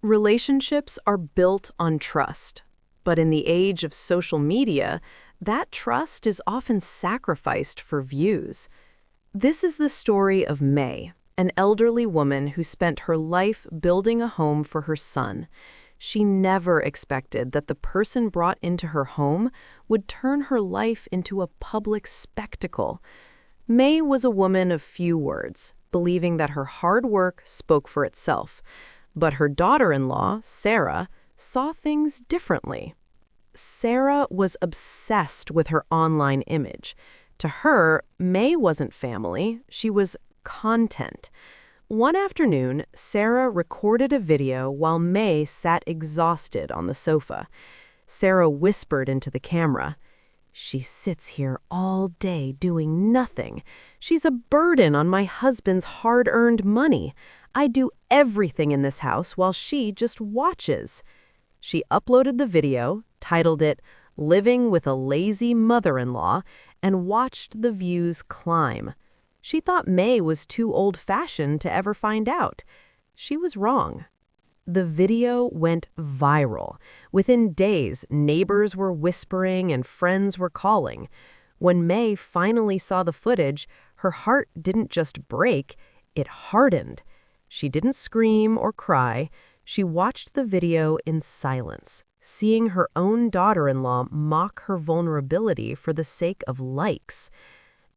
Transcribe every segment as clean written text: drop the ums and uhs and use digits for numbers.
Relationships are built on trust, but in the age of social media, that trust is often sacrificed for views. This is the story of May, an elderly woman who spent her life building a home for her son. She never expected that the person brought into her home would turn her life into a public spectacle. May was a woman of few words, believing that her hard work spoke for itself. But her daughter-in-law, Sarah, saw things differently. Sarah was obsessed with her online image. To her, May wasn't family, she was content. One afternoon, Sarah recorded a video while May sat exhausted on the sofa. Sarah whispered into the camera, "She sits here all day doing nothing. She's a burden on my husband's hard-earned money. I do everything in this house while she just watches." She uploaded the video, titled it "Living with a Lazy Mother-in-Law," and watched the views climb. She thought May was too old-fashioned to ever find out. She was wrong. The video went viral. Within days, neighbors were whispering and friends were calling. When May finally saw the footage, her heart didn't just break, it hardened. She didn't scream or cry. She watched the video in silence, seeing her own daughter-in-law mock her vulnerability for the sake of likes.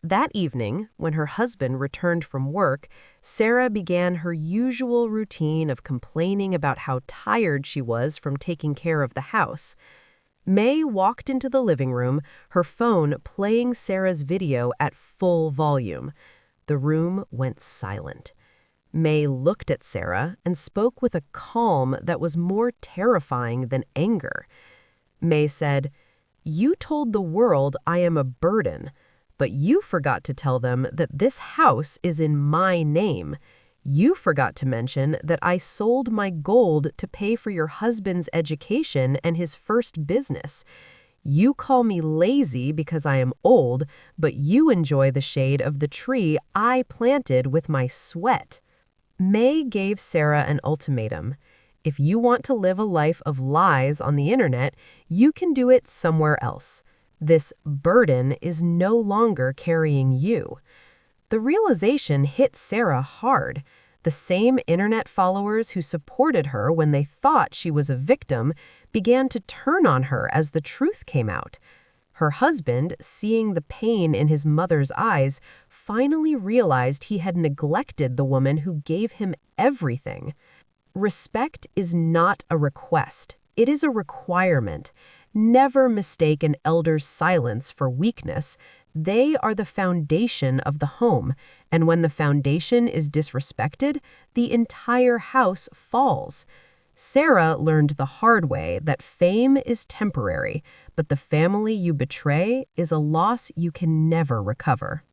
That evening, when her husband returned from work, Sarah began her usual routine of complaining about how tired she was from taking care of the house. May walked into the living room, her phone playing Sarah's video at full volume. The room went silent. May looked at Sarah and spoke with a calm that was more terrifying than anger. May said, "You told the world I am a burden, but you forgot to tell them that this house is in my name. You forgot to mention that I sold my gold to pay for your husband's education and his first business. You call me lazy because I am old, but you enjoy the shade of the tree I planted with my sweat." May gave Sarah an ultimatum. If you want to live a life of lies on the internet, you can do it somewhere else. This burden is no longer carrying you. The realization hit Sarah hard. The same internet followers who supported her when they thought she was a victim began to turn on her as the truth came out. Her husband, seeing the pain in his mother's eyes, finally realized he had neglected the woman who gave him everything. Respect is not a request. It is a requirement. Never mistake an elder's silence for weakness. They are the foundation of the home, and when the foundation is disrespected, the entire house falls. Sarah learned the hard way that fame is temporary, but the family you betray is a loss you can never recover.